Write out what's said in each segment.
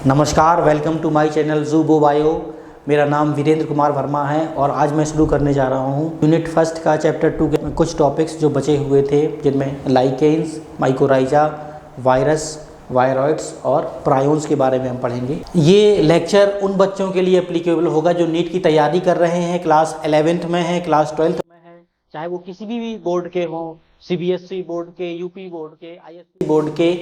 नमस्कार, welcome to my channel Zoobo Bio. मेरा नाम वीरेंद्र कुमार वर्मा है और आज मैं शुरू करने जा रहा हूँ यूनिट फर्स्ट का चैप्टर 2 के कुछ टॉपिक्स जो बचे हुए थे, जिनमें लाइकेन्स, माइकोराइजा, वायरस, वायरॉइड्स और प्रायोन्स के बारे में हम पढ़ेंगे। ये लेक्चर उन बच्चों के लिए एप्लीकेबल होगा जो नीट की तैयारी कर रहे हैं, क्लास 11th में है, क्लास 12th में है, चाहे वो किसी भी बोर्ड के हों, सीबीएसई बोर्ड के, यूपी बोर्ड के, आईएससी बोर्ड के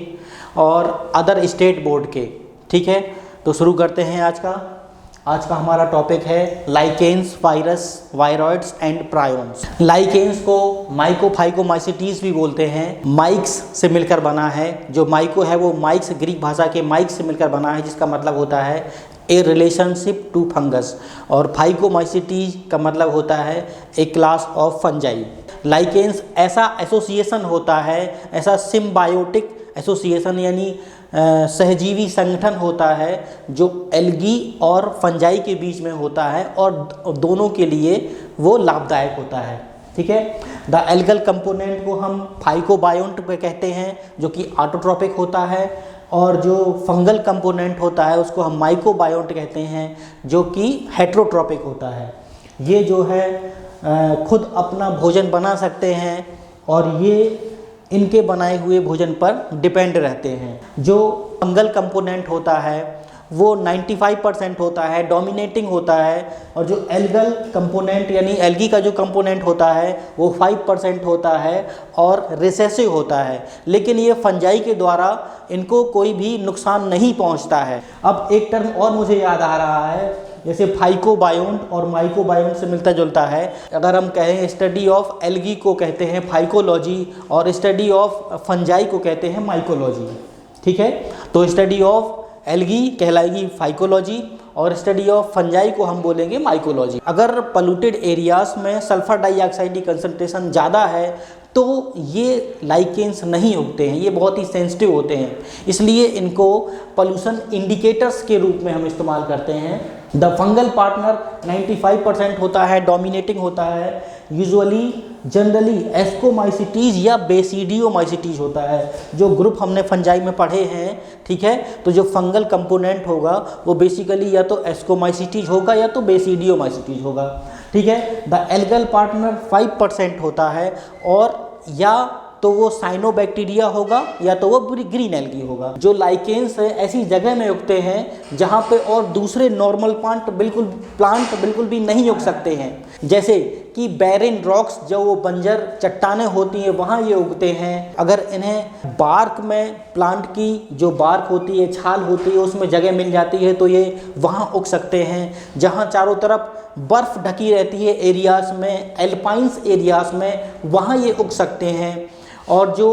और अदर स्टेट बोर्ड के। ठीक है, तो शुरू करते हैं। आज का हमारा टॉपिक है lichens, virus, viroids and prions. Lichens को माइकोफाइकोमाइसिटीज भी बोलते हैं। माइक्स से मिलकर बना है। जो माइको है वो माइक्स, ग्रीक भाषा के माइक्स से मिलकर बना है, जिसका मतलब होता है ए रिलेशनशिप टू फंगस, और फाइकोमाइसिटीज का मतलब होता है ए क्लास ऑफ फंजाई। लाइकेन्स ऐसा एसोसिएशन होता है, ऐसा सिम्बायोटिक एसोसिएशन यानी सहजीवी संगठन होता है जो एल्गी और फंजाई के बीच में होता है और दोनों के लिए वो लाभदायक होता है। ठीक है, द एल्गल कंपोनेंट को हम फाइकोबायोंट पे कहते हैं जो कि ऑटोट्रोपिक होता है, और जो फंगल कंपोनेंट होता है उसको हम माइकोबायोंट कहते हैं जो कि हेट्रोट्रोपिक होता है। ये जो है खुद अपना भोजन बना सकते हैं और ये इनके बनाए हुए भोजन पर डिपेंड रहते हैं। जो फंगल कंपोनेंट होता है वो 95% होता है, डोमिनेटिंग होता है, और जो एल्गल कंपोनेंट यानी एल्गी का जो कंपोनेंट होता है वो 5% होता है और रिसेसिव होता है। लेकिन ये फंजाई के द्वारा इनको कोई भी नुकसान नहीं पहुंचता है। अब एक टर्म और मुझे याद आ रहा है, जैसे फाइकोबायोंट और माइकोबायोंट से मिलता जुलता है। अगर हम कहें स्टडी ऑफ एल्गी को कहते हैं फाइकोलॉजी और स्टडी ऑफ फंजाई को कहते हैं माइकोलॉजी। ठीक है, तो स्टडी ऑफ एल्गी कहलाएगी फाइकोलॉजी और स्टडी ऑफ फंजाई को हम बोलेंगे माइकोलॉजी। अगर पोल्यूटेड एरियाज में सल्फर डाइऑक्साइड की कंसंट्रेशन ज़्यादा है तो ये लाइकेन्स नहीं उगते हैं, ये बहुत ही सेंसिटिव होते हैं, इसलिए इनको पोल्यूशन इंडिकेटर्स के रूप में हम इस्तेमाल करते हैं। द फंगल पार्टनर 95% होता है, डोमिनेटिंग होता है, यूजुअली जनरली एस्कोमाइसिटीज या बेसिडियोमाइसिटीज होता है। जो ग्रुप हमने फंजाई में पढ़े हैं, ठीक है, तो जो फंगल कंपोनेंट होगा वो बेसिकली या तो एस्कोमाइसिटीज होगा या तो बेसिडियोमाइसिटीज होगा। ठीक है, द एल्गल पार्टनर 5% होता है, और या तो वो साइनोबैक्टीरिया होगा या तो वो ग्रीन एल्गी होगा। जो लाइकेन्स है ऐसी जगह में उगते हैं जहाँ पे और दूसरे नॉर्मल प्लांट बिल्कुल भी नहीं उग सकते हैं, जैसे कि बैरिन रॉक्स, जो वो बंजर चट्टानें होती हैं वहाँ ये उगते हैं। अगर इन्हें बार्क में, प्लांट की जो बार्क होती है, छाल होती है, उसमें जगह मिल जाती है तो ये वहाँ उग सकते हैं। जहाँ चारों तरफ बर्फ़ ढकी रहती है एरियाज़ में, एल्पाइंस एरियाज़ में, वहाँ ये उग सकते हैं। और जो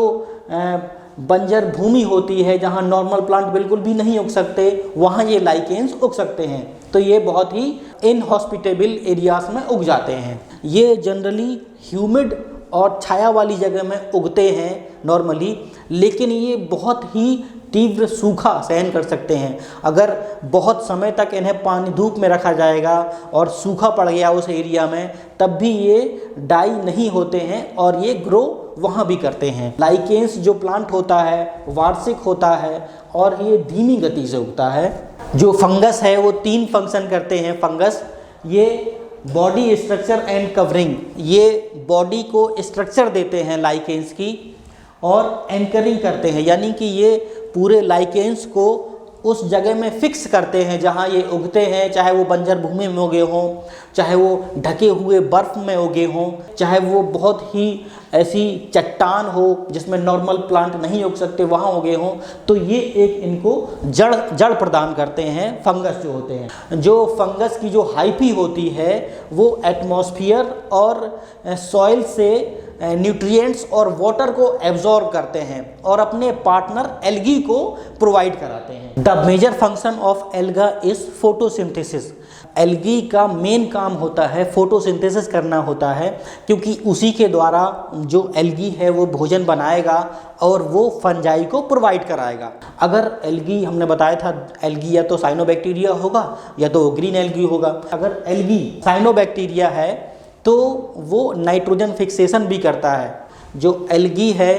बंजर भूमि होती है जहाँ नॉर्मल प्लांट बिल्कुल भी नहीं उग सकते, वहाँ ये लाइकेन्स उग सकते हैं। तो ये बहुत ही इनहॉस्पिटेबल एरियाज़ में उग जाते हैं। ये जनरली ह्यूमिड और छाया वाली जगह में उगते हैं नॉर्मली, लेकिन ये बहुत ही तीव्र सूखा सहन कर सकते हैं। अगर बहुत समय तक इन्हें पानी धूप में रखा जाएगा और सूखा पड़ गया उस एरिया में, तब भी ये डाई नहीं होते हैं और ये ग्रो वहाँ भी करते हैं। लाइकेन्स जो प्लांट होता है वार्षिक होता है और ये धीमी गति से उगता है। जो फंगस है वो 3 फंक्शन करते हैं। फंगस ये बॉडी स्ट्रक्चर एंड कवरिंग, ये बॉडी को स्ट्रक्चर देते हैं लाइकेन्स की, और एंकरिंग करते हैं, यानी कि ये पूरे लाइकेन्स को उस जगह में फिक्स करते हैं जहाँ ये उगते हैं, चाहे वो बंजर भूमि में उगे हों, चाहे वो ढके हुए बर्फ़ में उगे हों, चाहे वो बहुत ही ऐसी चट्टान हो जिसमें नॉर्मल प्लांट नहीं उग सकते वहाँ उगे हों। तो ये एक इनको जड़ प्रदान करते हैं फंगस जो होते हैं। जो फंगस की जो हाइफी होती है वो एटमॉस्फेयर और सॉइल से न्यूट्रिएंट्स और वाटर को एब्जॉर्ब करते हैं और अपने पार्टनर एल्गी को प्रोवाइड कराते हैं। The major function of alga is photosynthesis. Algae का मेन काम होता है फोटोसिंथेसिस करना होता है, क्योंकि उसी के द्वारा जो एल्गी है वो भोजन बनाएगा और वो फंजाई को प्रोवाइड कराएगा। अगर एल्गी, हमने बताया था एल्गी या तो साइनोबैक्टीरिया होगा या तो ग्रीन एल्गी होगा। अगर एल्गी साइनोबैक्टीरिया है तो वो नाइट्रोजन फिक्सेशन भी करता है। जो एल्गी है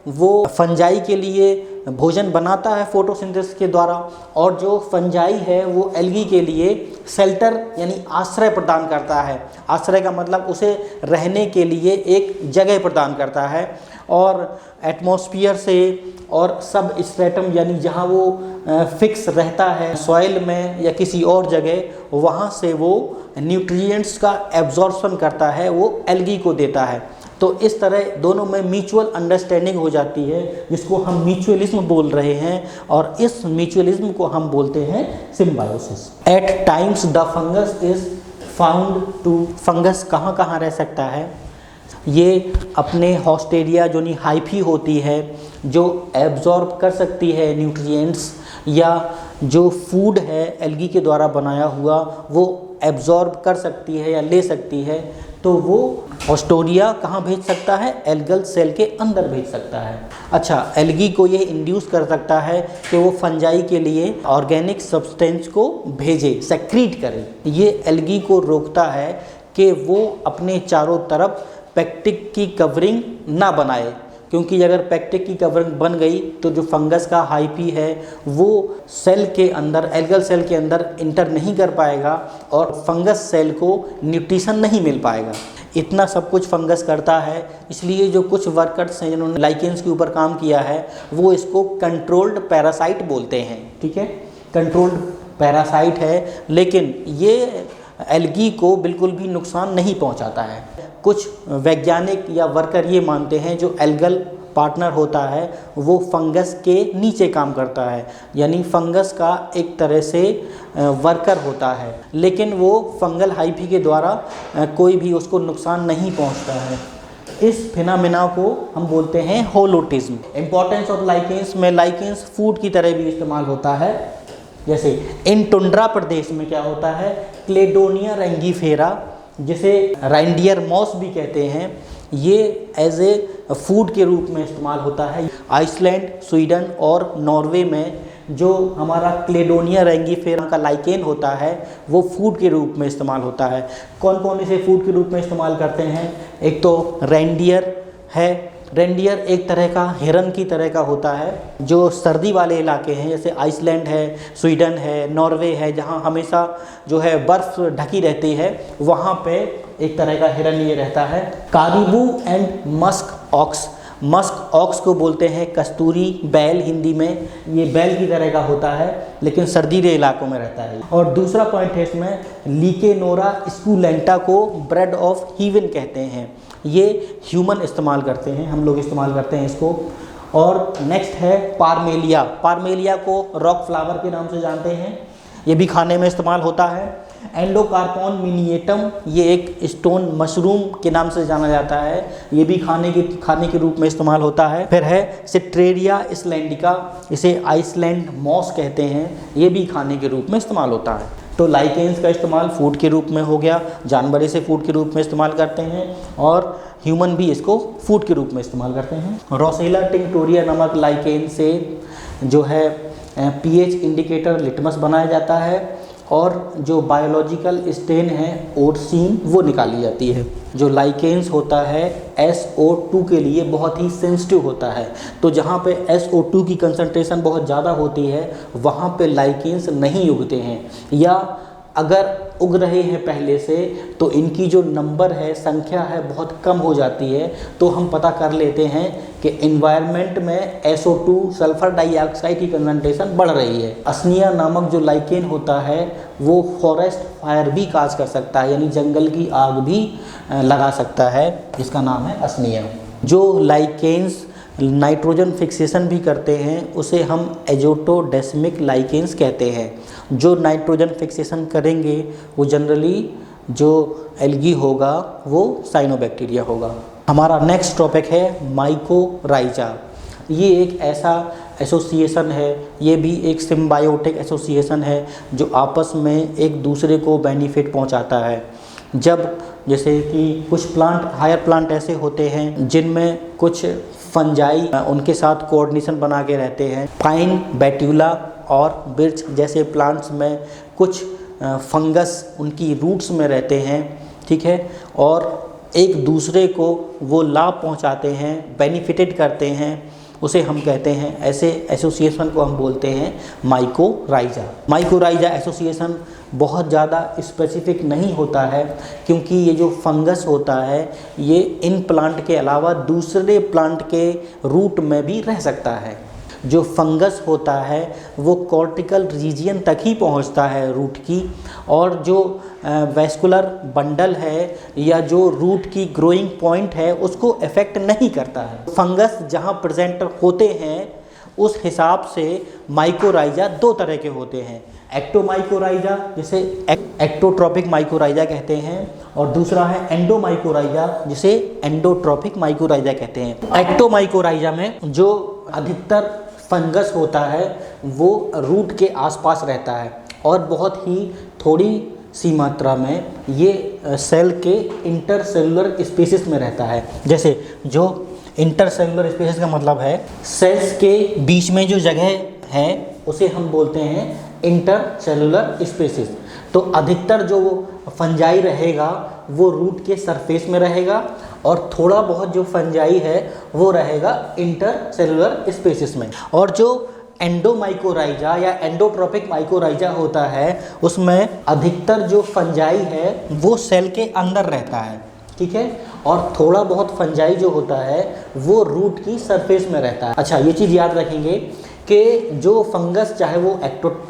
वो फंजाई के लिए भोजन बनाता है फोटोसिंथेसिस के द्वारा, और जो फंजाई है वो एल्गी के लिए शेल्टर यानी आश्रय प्रदान करता है। आश्रय का मतलब उसे रहने के लिए एक जगह प्रदान करता है, और एटमॉस्फेयर से और सब स्ट्रेटम यानी जहाँ वो फिक्स रहता है सॉइल में या किसी और जगह, वहाँ से वो न्यूट्रिएंट्स का एब्जॉर्प्शन करता है, वो एल्गी को देता है। तो इस तरह दोनों में म्यूचुअल अंडरस्टैंडिंग हो जाती है, जिसको हम म्यूचुअलिज्म बोल रहे हैं, और इस म्यूचुअलिज्म को हम बोलते हैं symbiosis. At times the fungus is found to, fungus कहाँ कहाँ रह सकता है? ये अपने हॉस्टेरिया जो हाइफी होती है, जो एब्जॉर्ब कर सकती है न्यूट्रिएंट्स, या जो फूड है एल्गी के द्वारा बनाया हुआ वो एब्जॉर्ब कर सकती है या ले सकती है, तो वो हॉस्टेरिया कहाँ भेज सकता है? एल्गल सेल के अंदर भेज सकता है। अच्छा, एल्गी को ये इंड्यूस कर सकता है कि वो फंजाई के लिए ऑर्गेनिक सब्सटेंस को भेजे, सेक्रीट करे। ये एल्गी को रोकता है कि वो अपने चारों तरफ पेक्टिक की कवरिंग ना बनाए, क्योंकि अगर पेक्टिक की कवरिंग बन गई तो जो फंगस का हाइफी है वो सेल के अंदर, एल्गल सेल के अंदर इंटर नहीं कर पाएगा, और फंगस सेल को न्यूट्रिशन नहीं मिल पाएगा। इतना सब कुछ फंगस करता है, इसलिए जो कुछ वर्कर्स हैं जिन्होंने लाइकेंस के ऊपर काम किया है वो इसको कंट्रोल्ड पैरासाइट बोलते हैं। ठीक है, कंट्रोल्ड पैरासाइट है, लेकिन ये एल्गी को बिल्कुल भी नुकसान नहीं पहुंचाता है। कुछ वैज्ञानिक या वर्कर ये मानते हैं जो एल्गल पार्टनर होता है वो फंगस के नीचे काम करता है, यानी फंगस का एक तरह से वर्कर होता है, लेकिन वो फंगल हाइफी के द्वारा कोई भी उसको नुकसान नहीं पहुंचता है। इस फिनोमेना को हम बोलते हैं होलोटिज्म। इम्पोर्टेंस ऑफ लाइकेंस में, लाइकेंस फूड की तरह भी इस्तेमाल होता है। जैसे इन टुंड्रा प्रदेश में क्या होता है? क्लेडोनिया रैंगीफेरा, जिसे राइंडियर मॉस भी कहते हैं, ये एज ए फूड के रूप में इस्तेमाल होता है। आइसलैंड, स्वीडन और नॉर्वे में जो हमारा क्लेडोनिया रैंगीफेरा का लाइकेन होता है वो फूड के रूप में इस्तेमाल होता है। कौन कौन इसे फूड के रूप में इस्तेमाल करते हैं? एक तो रेंडियर है। रेंडियर एक तरह का हिरन की तरह का होता है, जो सर्दी वाले इलाके हैं जैसे आइसलैंड है, स्वीडन है, नॉर्वे है, जहाँ हमेशा जो है बर्फ़ ढकी रहती है, वहाँ पे एक तरह का हिरन ये रहता है। Caribou and musk ox, musk ox को बोलते हैं कस्तूरी बैल हिंदी में, ये बैल की तरह का होता है लेकिन सर्दीले इलाकों में रहता है। और दूसरा पॉइंट है इसमें, लीकेनोरा स्कूलेंटा को ब्रेड ऑफ हीवन कहते हैं, ये ह्यूमन इस्तेमाल करते हैं, हम लोग इस्तेमाल करते हैं इसको। और नेक्स्ट है पारमेलिया, पारमेलिया को रॉक फ्लावर के नाम से जानते हैं, ये भी खाने में इस्तेमाल होता है। एंडोकार्पॉन मिनिएटम, ये एक स्टोन मशरूम के नाम से जाना जाता है, ये भी खाने के रूप में इस्तेमाल होता है। फिर है सिट्रेरिया आइसलैंडिका, इसे आइसलैंड मॉस कहते हैं, ये भी खाने के रूप में इस्तेमाल होता है। तो लाइकेंस का इस्तेमाल फूड के रूप में हो गया, जानवर इसे फूड के रूप में इस्तेमाल करते हैं, और ह्यूमन भी इसको फूड के रूप में इस्तेमाल करते हैं। रोसेला टिंक्टोरिया नामक लाइकेन से जो है पीएच इंडिकेटर लिटमस बनाया जाता है, और जो बायोलॉजिकल स्टेन है ओरसीन वो निकाली जाती है। जो लाइकेंस होता है SO2 के लिए बहुत ही सेंसिटिव होता है, तो जहाँ पे SO2 की कंसंट्रेशन बहुत ज़्यादा होती है वहाँ पे लाइकेंस नहीं उगते हैं, या अगर उग रहे हैं पहले से तो इनकी जो नंबर है, संख्या है, बहुत कम हो जाती है। तो हम पता कर लेते हैं कि इन्वायरमेंट में SO2 सल्फर डाइऑक्साइड की कंसंट्रेशन बढ़ रही है। असनिया नामक जो लाइकेन होता है वो फॉरेस्ट फायर भी काज कर सकता है, यानी जंगल की आग भी लगा सकता है, जिसका नाम है असनिया। जो लाइकेन्स नाइट्रोजन फिक्सेशन भी करते हैं उसे हम एजोटोडेस्मिक लाइकेन्स कहते हैं। जो नाइट्रोजन फिक्सेशन करेंगे वो जनरली जो एल्गी होगा वो साइनोबैक्टीरिया होगा। हमारा नेक्स्ट टॉपिक है माइकोराइजा। ये एक ऐसा एसोसिएशन है, ये भी एक सिम्बायोटिक एसोसिएशन है जो आपस में एक दूसरे को बेनिफिट पहुंचाता है। जब जैसे कि कुछ प्लांट, हायर प्लांट ऐसे होते हैं जिनमें कुछ फंजाई उनके साथ कोऑर्डिनेशन बना के रहते हैं। पाइन, बेट्यूला और बिर्च जैसे प्लांट्स में कुछ फंगस उनकी रूट्स में रहते हैं, ठीक है, और एक दूसरे को वो लाभ पहुंचाते हैं, बेनिफिटेड करते हैं, उसे हम कहते हैं, ऐसे एसोसिएशन को हम बोलते हैं माइकोराइजा। माइकोराइजा एसोसिएशन बहुत ज़्यादा स्पेसिफिक नहीं होता है, क्योंकि ये जो फंगस होता है ये इन प्लांट के अलावा दूसरे प्लांट के रूट में भी रह सकता है। जो फंगस होता है वो कॉर्टिकल रीजियन तक ही पहुंचता है रूट की, और जो वैस्कुलर बंडल है या जो रूट की ग्रोइंग पॉइंट है उसको अफेक्ट नहीं करता है। फंगस जहां प्रेजेंट होते हैं उस हिसाब से माइकोराइजा दो तरह के होते हैं, एक्टोमाइकोराइजा जिसे एक्टोट्रॉपिक माइकोराइजा कहते हैं, और दूसरा है एंडोमाइकोराइजा जिसे एंडोट्रॉपिक माइकोराइजा कहते हैं। एक्टोमाइकोराइजा में जो अधिकतर फंगस होता है वो रूट के आसपास रहता है, और बहुत ही थोड़ी सी मात्रा में ये सेल के इंटरसेलुलर स्पेसिस में रहता है। जैसे जो इंटरसेलुलर स्पेसिस का मतलब है सेल्स के बीच में जो जगह है उसे हम बोलते हैं इंटरसेलुलर स्पेसिस। तो अधिकतर जो फंजाई रहेगा वो रूट के सरफेस में रहेगा, और थोड़ा बहुत जो फंजाई है वो रहेगा इंटरसेलुलर स्पेसिस में। और जो एंडोमाइकोराइजा या एंडोट्रॉपिक माइकोराइजा होता है उसमें अधिकतर जो फंजाई है वो सेल के अंदर रहता है, ठीक है, और थोड़ा बहुत फंजाई जो होता है वो रूट की सरफेस में रहता है। अच्छा, ये चीज़ याद रखेंगे कि जो फंगस चाहे वो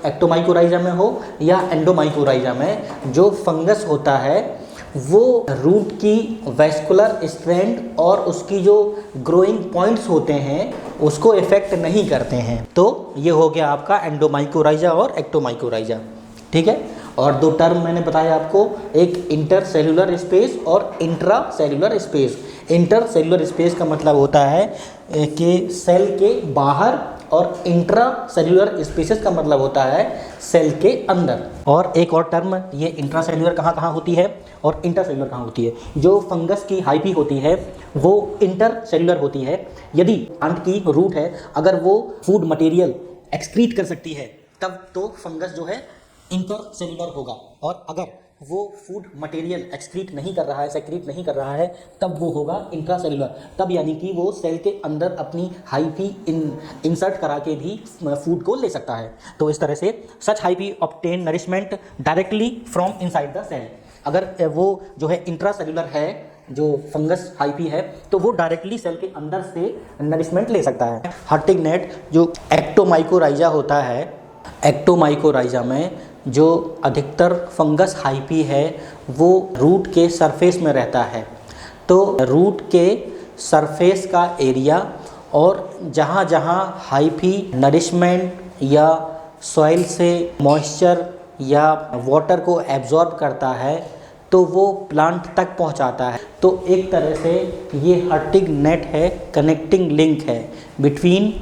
एक्टोमाइकोराइजा में हो या एंडोमाइकोराइजा में, जो फंगस होता है वो रूट की वैस्कुलर स्ट्रैंड और उसकी जो ग्रोइंग पॉइंट्स होते हैं उसको इफेक्ट नहीं करते हैं। तो ये हो गया आपका एंडोमाइकोराइजा और एक्टोमाइकोराइजा, ठीक है। और दो टर्म मैंने बताया आपको, एक इंटरसेलुलर स्पेस और इंट्रासेलुलर स्पेस। इंटरसेलुलर स्पेस का मतलब होता है कि सेल के बाहर, और इंट्रासेलुलर स्पेसिस का मतलब होता है सेल के अंदर। और एक और टर्म, ये इंट्रासेलुलर कहाँ कहाँ होती है और इंटरसेलुलर कहाँ होती है। जो फंगस की हाइपी होती है वो इंटरसेलुलर होती है। यदि प्लांट की रूट है अगर वो फूड मटेरियल एक्सक्रीट कर सकती है तब तो फंगस जो है इंटरसेलुलर होगा, और अगर वो फूड मटेरियल एक्सक्रीट नहीं कर रहा है, सेक्रीट नहीं कर रहा है, तब वो होगा इंट्रासेलुलर। तब यानी कि वो सेल के अंदर अपनी हाइपी इंसर्ट करा के भी फूड को ले सकता है। तो इस तरह से such hyphae obtain nourishment directly from inside the cell. अगर वो जो है इंट्रासेलुलर है, जो फंगस हाइपी है, तो वो डायरेक्टली सेल के अंदर से नरिशमेंट ले सकता है। हर्टिग नेट जो एक्टोमाइकोराइजा होता है, एक्टोमाइकोराइजा में जो अधिकतर फंगस हाइपी है वो रूट के सरफेस में रहता है। तो रूट के सरफेस का एरिया और जहाँ जहाँ हाइपी नरिशमेंट या सॉइल से मॉइस्चर या वाटर को एब्जॉर्ब करता है तो वो प्लांट तक पहुंचाता है। तो एक तरह से ये हर्टिग नेट है, कनेक्टिंग लिंक है between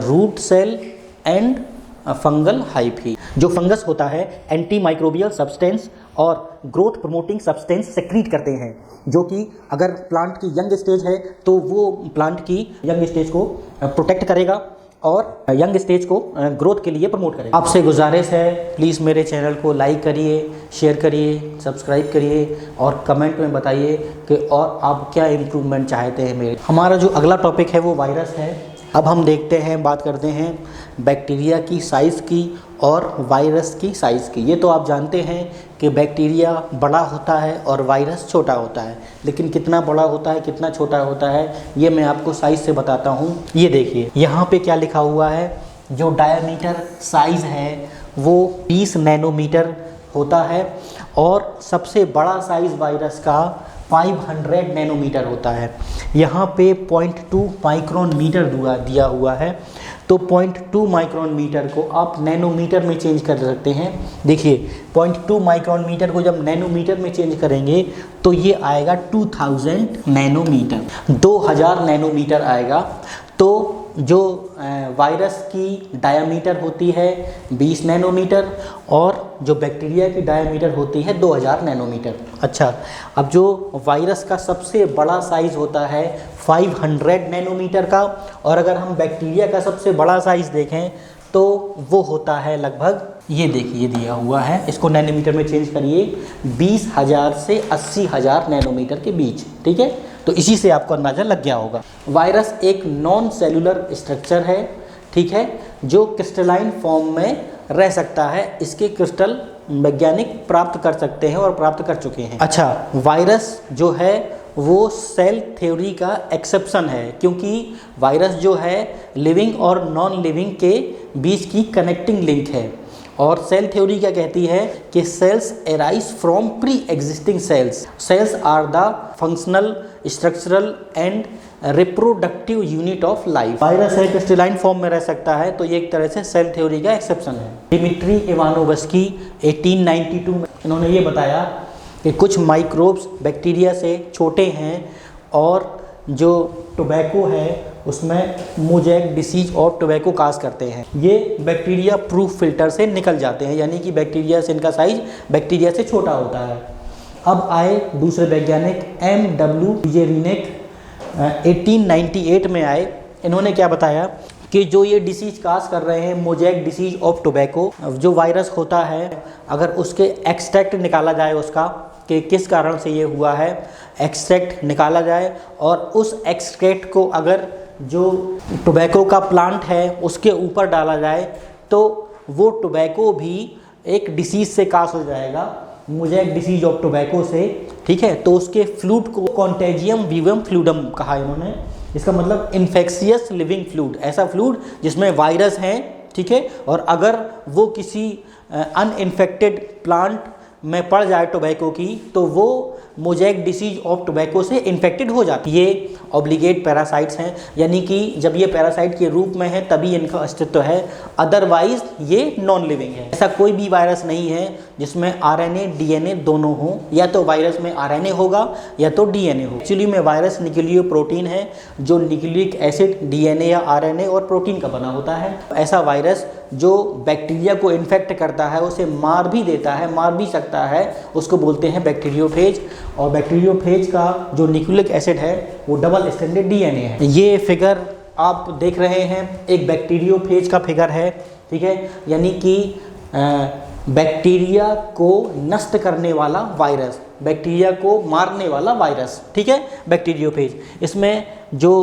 root cell and fungal hyphae. जो फंगस होता है एंटी माइक्रोबियल सब्सटेंस और ग्रोथ प्रमोटिंग सब्सटेंस सेक्रीट करते हैं, जो कि अगर प्लांट की यंग स्टेज है तो वो प्लांट की यंग स्टेज को प्रोटेक्ट करेगा और यंग स्टेज को ग्रोथ के लिए प्रमोट करेगा। आपसे गुजारिश है, प्लीज़ मेरे चैनल को लाइक करिए, शेयर करिए, सब्सक्राइब करिए और कमेंट में बताइए कि और आप क्या इम्प्रूवमेंट चाहते हैं मेरे। हमारा जो अगला टॉपिक है वो वायरस है। अब हम देखते हैं, बात करते हैं बैक्टीरिया की साइज़ की और वायरस की साइज़ की। ये तो आप जानते हैं कि बैक्टीरिया बड़ा होता है और वायरस छोटा होता है, लेकिन कितना बड़ा होता है कितना छोटा होता है ये मैं आपको साइज़ से बताता हूँ। ये देखिए यहाँ पे क्या लिखा हुआ है, जो डायमीटर साइज़ है वो 20 नैनोमीटर होता है और सबसे बड़ा साइज़ वायरस का 500 नैनोमीटर होता है। यहाँ पे 0.2 माइक्रोन मीटर दिया हुआ है, तो 0.2 माइक्रोन मीटर को आप नैनोमीटर में चेंज कर सकते हैं। देखिए 0.2 माइक्रोन मीटर को जब नैनोमीटर में चेंज करेंगे तो ये आएगा 2000 नैनोमीटर, 2000 नैनोमीटर आएगा। तो जो वायरस की डायमीटर होती है 20 नैनोमीटर और जो बैक्टीरिया की डायमीटर होती है 2000 नैनोमीटर। अच्छा, अब जो वायरस का सबसे बड़ा साइज़ होता है 500 नैनोमीटर का, और अगर हम बैक्टीरिया का सबसे बड़ा साइज़ देखें तो वो होता है लगभग, ये देखिए दिया हुआ है, इसको नैनोमीटर में चेंज करिए, 20,000 से 80,000 नैनोमीटर के बीच, ठीक है। तो इसी से आपको अंदाज़ा लग गया होगा। वायरस एक नॉन सेलुलर स्ट्रक्चर है, ठीक है, जो क्रिस्टलाइन फॉर्म में रह सकता है। इसके क्रिस्टल वैज्ञानिक प्राप्त कर सकते हैं और प्राप्त कर चुके हैं। अच्छा, वायरस जो है वो सेल थ्योरी का एक्सेप्शन है, क्योंकि वायरस जो है लिविंग और नॉन लिविंग के बीच की कनेक्टिंग लिंक है। और सेल थ्योरी क्या कहती है कि cells arise from pre existing cells. Cells are the functional, structural and reproductive unit of life. Virus है क्रिस्टलाइन फॉर्म में रह सकता है, तो ये एक तरह से सेल थ्योरी का एक्सेप्शन है। डिमिट्री इवानोवस्की 1892 में इन्होंने ये बताया कि कुछ माइक्रोब्स बैक्टीरिया से छोटे हैं और जो टोबैको है उसमें मोज़ेक डिसीज और टोबैको काज करते हैं। ये बैक्टीरिया प्रूफ फिल्टर से निकल जाते हैं, यानी कि बैक्टीरिया से इनका साइज बैक्टीरिया से छोटा होता है। अब आए दूसरे वैज्ञानिक M.W. जेरिनेक 1898 में आए। इन्होंने क्या बताया कि जो ये डिसीज काज कर रहे हैं, मोज़ेक डिसीज ऑफ टोबैको, जो वायरस होता है, अगर उसके एक्सट्रैक्ट निकाला जाए उसका कि किस कारण से ये हुआ है, एक्सट्रैक्ट निकाला जाए और उस एक्सट्रैक्ट को अगर जो टोबैको का प्लांट है उसके ऊपर डाला जाए तो वो टोबैको भी एक डिसीज से काज हो जाएगा, मोज़ेक डिसीज ऑफ टोबैको से, ठीक है। तो उसके फ्लूड को कॉन्टेजियम वीवम फ्लूडम कहा इन्होंने। इसका मतलब इन्फेक्शियस लिविंग फ्लूड, ऐसा फ्लूड जिसमें वायरस हैं, ठीक है, और अगर वो किसी अनइन्फेक्टेड प्लांट में पड़ जाए टोबैको की तो वो मोज़ेक डिसीज ऑफ टोबैको से इन्फेक्टेड हो जाती है। ये ऑब्लिगेट पैरासाइट्स हैं, यानी कि जब ये पैरासाइट के रूप में है तभी इनका अस्तित्व है, अदरवाइज ये नॉन लिविंग है। ऐसा कोई भी वायरस नहीं है जिसमें आरएनए डीएनए दोनों हो, या तो वायरस में आरएनए होगा या तो डीएनए हो। एक्चुअली में वायरस न्यूक्लियो प्रोटीन है जो न्यूक्लिक एसिड, डीएनए या आरएनए और प्रोटीन का बना होता है। ऐसा वायरस जो बैक्टीरिया को इन्फेक्ट करता है, उसे मार भी देता है, मार भी सकता है, उसको बोलते हैं बैक्टीरियोफेज। और बैक्टीरियोफेज का जो न्यूक्लिक एसिड है वो डबल स्ट्रैंडेड डीएनए है। ये फिगर आप देख रहे हैं एक बैक्टीरियोफेज का फिगर है, ठीक है, यानी कि बैक्टीरिया को नष्ट करने वाला वायरस, बैक्टीरिया को मारने वाला वायरस, ठीक है, बैक्टीरियोफेज। इसमें जो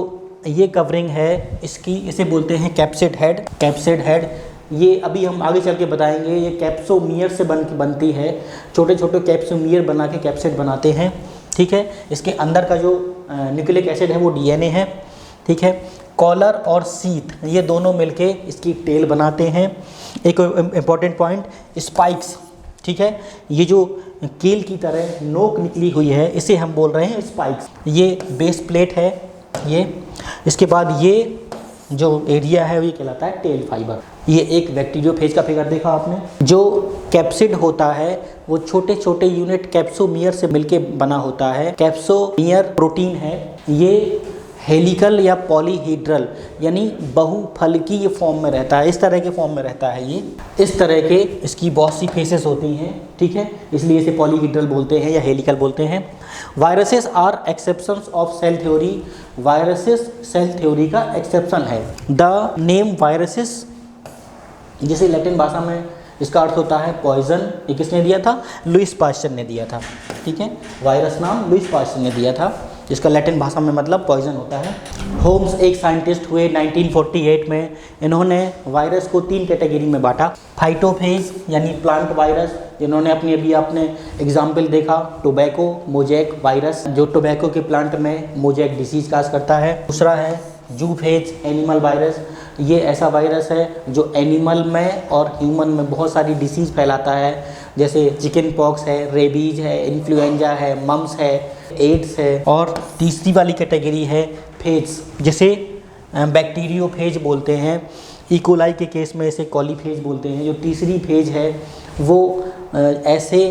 ये कवरिंग है इसकी, इसे बोलते हैं कैप्सिड हेड। कैप्सिड हेड ये अभी हम आगे चल के बताएंगे, ये कैप्सोमियर से बनती है, छोटे छोटे कैप्सोमियर बना के कैप्सिड बनाते हैं, ठीक है। इसके अंदर का जो न्यूक्लिक एसिड है वो डीएनए है, ठीक है। कॉलर और सीथ ये दोनों मिलके इसकी टेल बनाते हैं। एक इम्पॉर्टेंट पॉइंट, स्पाइक्स, ठीक है, ये जो कील की तरह नोक निकली हुई है इसे हम बोल रहे हैं स्पाइक्स। ये बेस प्लेट है ये, इसके बाद ये जो एरिया है ये कहलाता है टेल फाइबर। ये एक बैक्टीरियोफेज का फिगर देखा आपने। जो कैप्सिड होता है वो छोटे छोटे यूनिट कैप्सोमियर से मिलके बना होता है। कैप्सोमियर प्रोटीन है, ये हेलिकल या पॉलीहीड्रल यानी बहुफलकीय फॉर्म में रहता है, इस तरह के फॉर्म में रहता है। ये इस तरह के इसकी बहुत सी फेसेस होती हैं, ठीक है, इसलिए इसे पॉलीहीड्रल बोलते हैं या हेलिकल बोलते हैं। Viruses are exceptions of cell theory. Viruses cell theory का एक्सेप्शन है। द नेम वायरसेस, जिसे लैटिन भाषा में इसका अर्थ होता है पॉइजन, ये किसने दिया था? लुइस पास्चर ने दिया था, ठीक है। वायरस नाम लुइस पास्चर ने दिया था, जिसका लैटिन भाषा में मतलब पॉइजन होता है। होम्स एक साइंटिस्ट हुए 1948 में। इन्होंने वायरस को 3 कैटेगरी में बांटा। फाइटोफेज यानी प्लांट वायरस, जिन्होंने अभी आपने एग्जाम्पल देखा टोबैको मोज़ेक वायरस, जो टोबैको के प्लांट में मोज़ेक डिसीज काज करता है। दूसरा है जूफेज एनिमल वायरस, ये ऐसा वायरस है जो एनिमल में और ह्यूमन में बहुत सारी डिसीज़ फैलाता है, जैसे चिकन पॉक्स है, रेबीज है, इन्फ्लुएंजा है, मम्स है, एड्स है। और तीसरी वाली कैटेगरी है फेज, जिसे बैक्टीरियोफेज बोलते हैं। इकोलाई के केस में इसे कॉलीफेज बोलते हैं। जो तीसरी फेज है वो ऐसे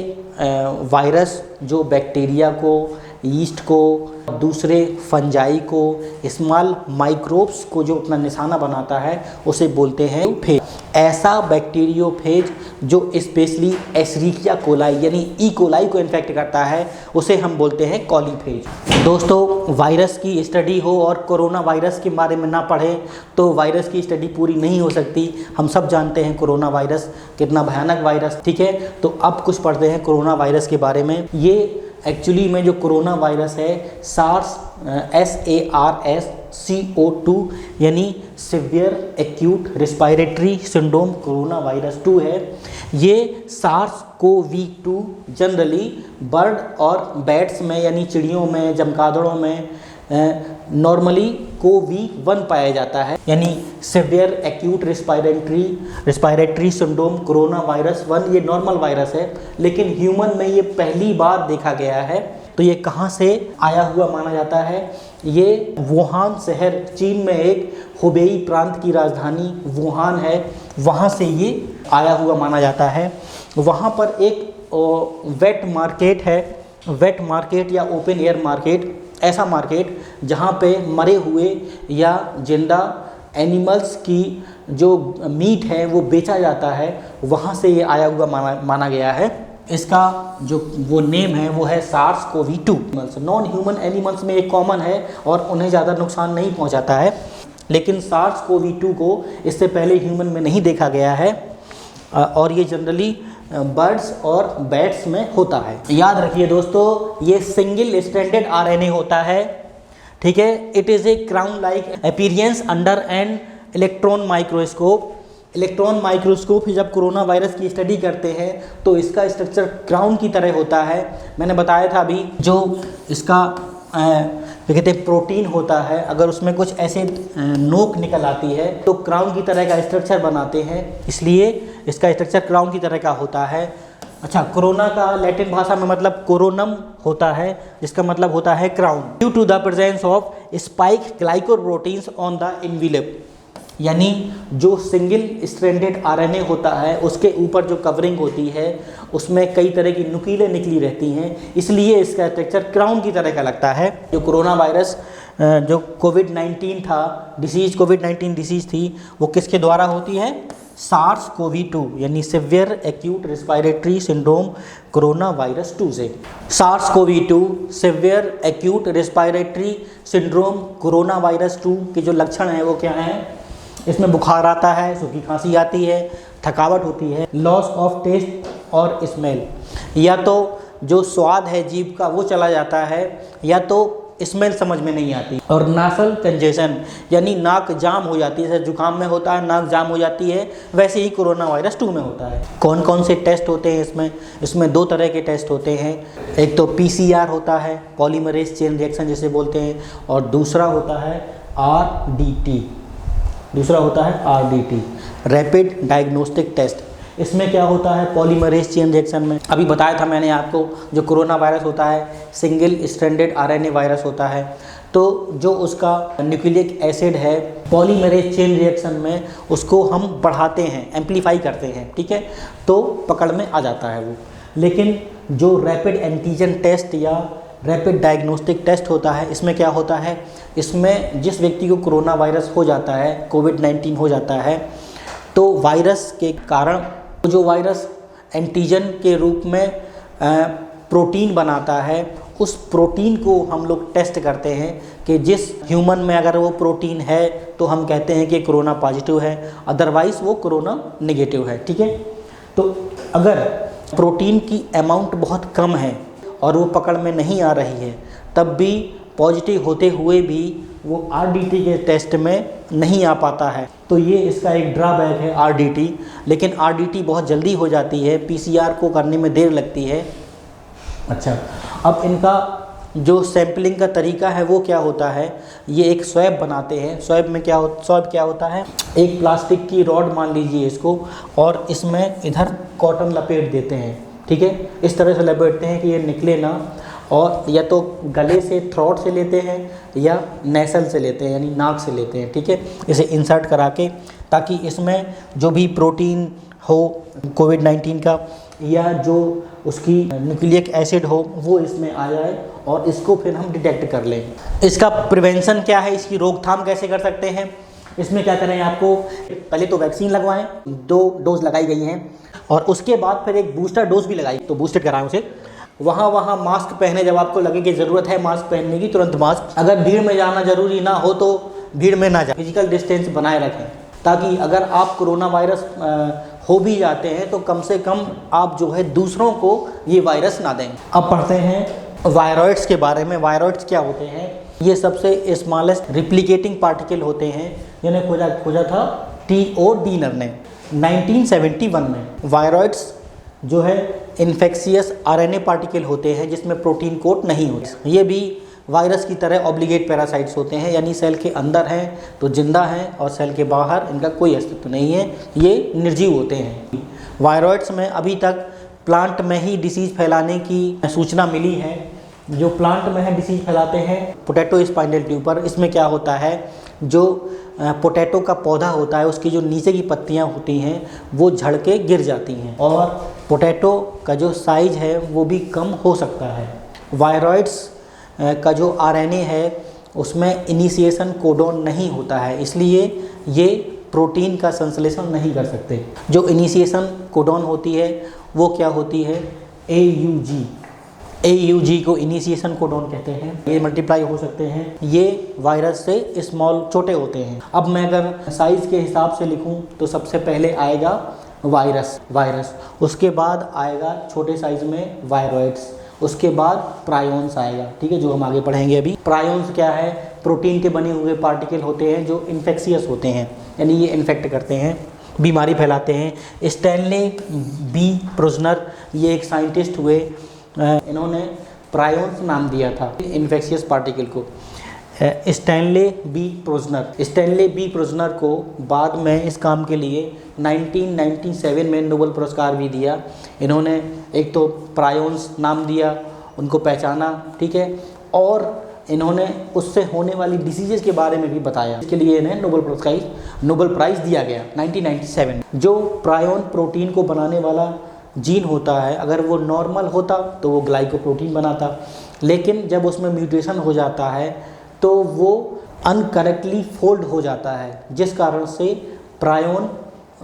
वायरस जो बैक्टीरिया को, यीस्ट को, दूसरे फंजाई को, स्मॉल माइक्रोब्स को जो अपना निशाना बनाता है उसे बोलते हैं फेज। ऐसा बैक्टीरियोफेज जो स्पेशली एशेरिचिया कोलाई यानी ई कोलाई को इन्फेक्ट करता है उसे हम बोलते हैं कॉलीफेज। दोस्तों, वायरस की स्टडी हो और कोरोना वायरस के बारे में ना पढ़े तो वायरस की स्टडी पूरी नहीं हो सकती। हम सब जानते हैं कोरोना वायरस कितना भयानक वायरस, ठीक है। तो अब कुछ पढ़ते हैं कोरोना वायरस के बारे में। ये एक्चुअली में जो कोरोना वायरस है SARS-CoV-2 यानी severe acute respiratory syndrome corona virus 2 है। ये SARS-CoV-2 जनरली बर्ड और बैट्स में यानी चिड़ियों में, चमगादड़ों में नॉर्मली CoV-1 पाया जाता है, यानी severe acute respiratory syndrome corona virus 1 ये नॉर्मल वायरस है, लेकिन ह्यूमन में ये पहली बार देखा गया है। तो ये कहाँ से आया हुआ माना जाता है? ये वुहान शहर, चीन में एक हुबेई प्रांत की राजधानी वुहान है, वहाँ से ये आया हुआ माना जाता है। वहाँ पर एक वेट मार्केट है, वेट मार्केट या ओपन एयर मार्केट, ऐसा मार्केट जहाँ पे मरे हुए या जिंदा एनिमल्स की जो मीट है वो बेचा जाता है, वहाँ से ये आया हुआ माना गया है। इसका जो वो नेम है वो है SARS-CoV-2। नॉन ह्यूमन एनिमल्स में एक कॉमन है और उन्हें ज़्यादा नुकसान नहीं पहुँचाता है, लेकिन SARS-CoV-2 को इससे पहले ह्यूमन में नहीं देखा गया है और ये जनरली बर्ड्स और बैट्स में होता है। याद रखिए दोस्तों, ये सिंगल स्ट्रैंडेड RNA होता है, ठीक है। It is a crown like appearance under an electron microscope. Electron microscope ही जब कोरोना वायरस की स्टडी करते हैं तो इसका स्ट्रक्चर क्राउन की तरह होता है। मैंने बताया था अभी, जो इसका कहते हैं प्रोटीन होता है, अगर उसमें कुछ ऐसे नोक निकल आती है तो क्राउन की तरह का स्ट्रक्चर बनाते हैं, इसलिए इसका स्ट्रक्चर क्राउन की तरह का होता है। अच्छा, कोरोना का लैटिन भाषा में मतलब कोरोनम होता है, जिसका मतलब होता है crown. Due to the presence of spike glycoproteins on the envelope, यानी जो सिंगल स्ट्रैंडेड RNA होता है उसके ऊपर जो कवरिंग होती है उसमें कई तरह की नुकीलें निकली रहती हैं, इसलिए इसका स्ट्रक्चर क्राउन की तरह का लगता है। जो कोरोना वायरस जो कोविड-19 था, कोविड-19 डिसीज़ थी, वो किसके द्वारा होती है? SARS-CoV-2 यानी severe acute respiratory syndrome corona virus 2 से। SARS-CoV-2 severe acute respiratory syndrome corona virus 2 के जो लक्षण हैं वो क्या हैं? इसमें बुखार आता है, सूखी खांसी आती है, थकावट होती है, लॉस ऑफ टेस्ट और स्मेल, या तो जो स्वाद है जीभ का वो चला जाता है या तो स्मेल समझ में नहीं आती, और नासल कंजेशन यानी नाक जाम हो जाती है। जैसे जुकाम में होता है नाक जाम हो जाती है, वैसे ही कोरोना वायरस 2 में होता है। कौन कौन से टेस्ट होते हैं इसमें 2 तरह के टेस्ट होते हैं। एक तो PCR होता है, पॉलीमरेज चेन रिएक्शन जिसे बोलते हैं, और दूसरा होता है RDT, रैपिड डायग्नोस्टिक टेस्ट। इसमें क्या होता है? पॉलीमरेज चेन रिएक्शन में अभी बताया था मैंने आपको, जो कोरोना वायरस होता है सिंगल स्ट्रैंडेड RNA वायरस होता है, तो जो उसका न्यूक्लिक एसिड है पॉलीमरेज चेन रिएक्शन में उसको हम बढ़ाते हैं, एम्पलीफाई करते हैं, ठीक है, तो पकड़ में आ जाता है वो। लेकिन जो रैपिड एंटीजन टेस्ट या रैपिड डायग्नोस्टिक टेस्ट होता है, इसमें क्या होता है? इसमें जिस व्यक्ति को कोरोना वायरस हो जाता है, कोविड-19 हो जाता है, तो वायरस के कारण जो वायरस एंटीजन के रूप में प्रोटीन बनाता है, उस प्रोटीन को हम लोग टेस्ट करते हैं कि जिस ह्यूमन में अगर वो प्रोटीन है तो हम कहते हैं कि कोरोना पॉजिटिव है, अदरवाइज़ वो कोरोना नेगेटिव है, ठीक है। तो अगर प्रोटीन की अमाउंट बहुत कम है और वो पकड़ में नहीं आ रही है, तब भी पॉजिटिव होते हुए भी वो RDT के टेस्ट में नहीं आ पाता है, तो ये इसका एक ड्रॉबैक है RDT। लेकिन RDT बहुत जल्दी हो जाती है, PCR को करने में देर लगती है। अच्छा, अब इनका जो सैम्पलिंग का तरीका है वो क्या होता है? ये एक स्वैब बनाते हैं। स्वैब क्या होता है? एक प्लास्टिक की रॉड मान लीजिए इसको, और इसमें इधर कॉटन लपेट देते हैं, ठीक है, इस तरह से लपेटते हैं कि ये निकले ना, और या तो गले से, थ्रोट से लेते हैं या नेसल से लेते हैं यानी नाक से लेते हैं, ठीक है, इसे इंसर्ट करा के, ताकि इसमें जो भी प्रोटीन हो कोविड-19 का या जो उसकी न्यूक्लिक एसिड हो वो इसमें आ जाए और इसको फिर हम डिटेक्ट कर लें। इसका प्रिवेंशन क्या है? इसकी रोकथाम कैसे कर सकते हैं? इसमें क्या करें? आपको पहले तो वैक्सीन लगवाएं, 2 डोज लगाई गई हैं, और उसके बाद फिर एक बूस्टर डोज भी लगाई, तो बूस्टर कराएं उसे। वहाँ मास्क पहने, जब आपको लगे कि ज़रूरत है मास्क पहनने की, तुरंत मास्क। अगर भीड़ में जाना ज़रूरी ना हो तो भीड़ में ना जाए, फिजिकल डिस्टेंस बनाए रखें, ताकि अगर आप कोरोना वायरस हो भी जाते हैं तो कम से कम आप जो है दूसरों को ये वायरस ना दें। अब पढ़ते हैं वायरॉइड्स के बारे में। वायरॉइड्स क्या होते हैं? ये सबसे स्मॉलेस्ट रिप्लिकेटिंग पार्टिकल होते हैं, जिन्हें खोजा था T.O. डीनर ने 1971 में। वायरॉइड्स जो है इन्फेक्शियस RNA पार्टिकल होते हैं जिसमें प्रोटीन कोट नहीं होता। ये भी वायरस की तरह ऑब्लिगेट पैरासाइट्स होते हैं, यानी सेल के अंदर हैं तो जिंदा हैं और सेल के बाहर इनका कोई अस्तित्व नहीं है, ये निर्जीव होते हैं। वायरॉइड्स में अभी तक प्लांट में ही डिसीज़ फैलाने की सूचना मिली है। जो प्लांट में है डिसीज़ फैलाते हैं पोटैटो स्पाइनल ट्यूबर। इसमें क्या होता है, जो पोटैटो का पौधा होता है उसकी जो नीचे की पत्तियां होती हैं वो झड़ के गिर जाती हैं और पोटैटो का जो साइज है वो भी कम हो सकता है। वायरॉइड्स का जो RNA है उसमें इनिशिएशन कोडोन नहीं होता है, इसलिए ये प्रोटीन का संश्लेषण नहीं कर सकते। जो इनिशिएशन कोडोन होती है वो क्या होती है? AUG को इनिशिएशन कोडोन कहते हैं। ये मल्टीप्लाई हो सकते हैं, ये वायरस से स्मॉल छोटे होते हैं। अब मैं अगर साइज़ के हिसाब से लिखूं तो सबसे पहले आएगा वायरस, उसके बाद आएगा छोटे साइज़ में वायरॉइड्स, उसके बाद प्रायोन्स आएगा, ठीक है, जो हम आगे पढ़ेंगे अभी। प्रायोन्स क्या है? प्रोटीन के बने हुए पार्टिकल होते हैं जो इन्फेक्शियस होते हैं, यानी ये इन्फेक्ट करते हैं, बीमारी फैलाते हैं। स्टैनले बी प्रोजनर ये एक साइंटिस्ट हुए, इन्होंने प्रायोन्स नाम दिया था इन्फेक्शियस पार्टिकल को। स्टैनले बी प्रोजनर को बाद में इस काम के लिए 1997 में नोबेल पुरस्कार भी दिया। इन्होंने एक तो प्रायोन्स नाम दिया, उनको पहचाना, ठीक है, और इन्होंने उससे होने वाली डिसीजेस के बारे में भी बताया। इसके लिए इन्हें नोबेल प्राइज़ दिया गया 1997। जो प्रायोन प्रोटीन को बनाने वाला जीन होता है, अगर वो नॉर्मल होता तो वो ग्लाइकोप्रोटीन बनाता, लेकिन जब उसमें म्यूटेशन हो जाता है तो वो अनकरेक्टली फोल्ड हो जाता है, जिस कारण से प्रायोन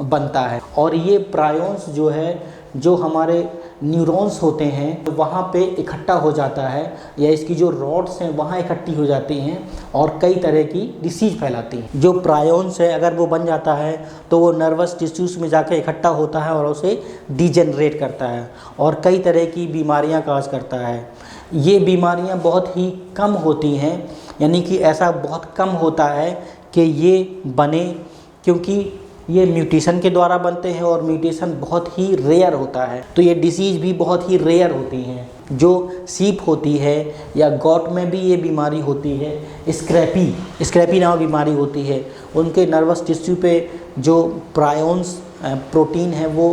बनता है। और ये प्रायोन्स जो है, जो हमारे न्यूरॉन्स होते हैं वहाँ पे इकट्ठा हो जाता है, या इसकी जो रॉड्स हैं वहाँ इकट्ठी हो जाती हैं और कई तरह की डिसीज़ फैलाती हैं। जो प्रायोन्स है अगर वो बन जाता है तो वो नर्वस टिश्यूज़ में जाके इकट्ठा होता है और उसे डिजेनरेट करता है और कई तरह की बीमारियाँ काज करता है। ये बीमारियाँ बहुत ही कम होती हैं, यानी कि ऐसा बहुत कम होता है कि ये बने, क्योंकि ये म्यूटेशन के द्वारा बनते हैं और म्यूटेशन बहुत ही रेयर होता है, तो ये डिसीज़ भी बहुत ही रेयर होती हैं। जो सीप होती है या गॉट में भी ये बीमारी होती है, स्क्रैपी नाम बीमारी होती है, उनके नर्वस टिश्यू पे जो प्रायोन्स प्रोटीन है वो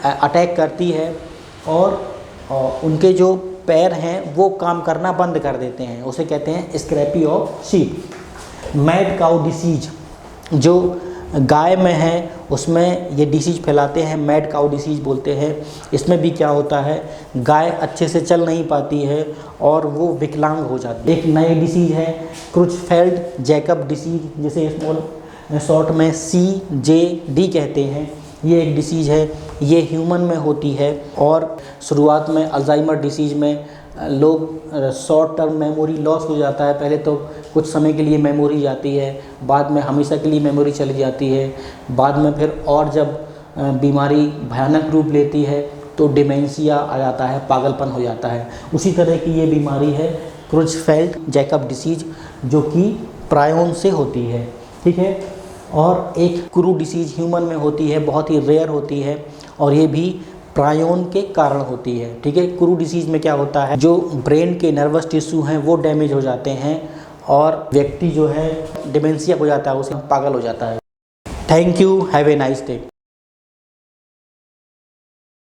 अटैक करती है और उनके जो पैर हैं वो काम करना बंद कर देते हैं, उसे कहते हैं scrapie of sheep. Mad cow disease जो गाय में है उसमें ये डिसीज फैलाते हैं, मैड काउ डिसीज बोलते हैं। इसमें भी क्या होता है, गाय अच्छे से चल नहीं पाती है और वो विकलांग हो जाती है। एक नई डिसीज है क्रुचफेल्ड जैकब डिसीज, जिसे स्मॉल शॉर्ट में CJD कहते हैं। ये एक डिसीज़ है, ये ह्यूमन में होती है और शुरुआत में अल्जाइमर डिसीज़ में लोग शॉर्ट टर्म मेमोरी लॉस हो जाता है। पहले तो कुछ समय के लिए मेमोरी जाती है, बाद में हमेशा के लिए मेमोरी चली जाती है, बाद में फिर और जब बीमारी भयानक रूप लेती है तो डिमेंशिया आ जाता है, पागलपन हो जाता है। उसी तरह की ये बीमारी है क्रुचफेल्ड जैकब डिसीज, जो कि प्रायोन से होती है, ठीक है। और एक क्रू डिसीज ह्यूमन में होती है, बहुत ही रेयर होती है और ये भी प्रायोन के कारण होती है, ठीक है। क्रू डिसीज में क्या होता है, जो ब्रेन के नर्वस टिश्यू हैं वो डैमेज हो जाते हैं और व्यक्ति जो है डिमेंशिया हो जाता है, उसे पागल हो जाता है। Thank you, have a nice day.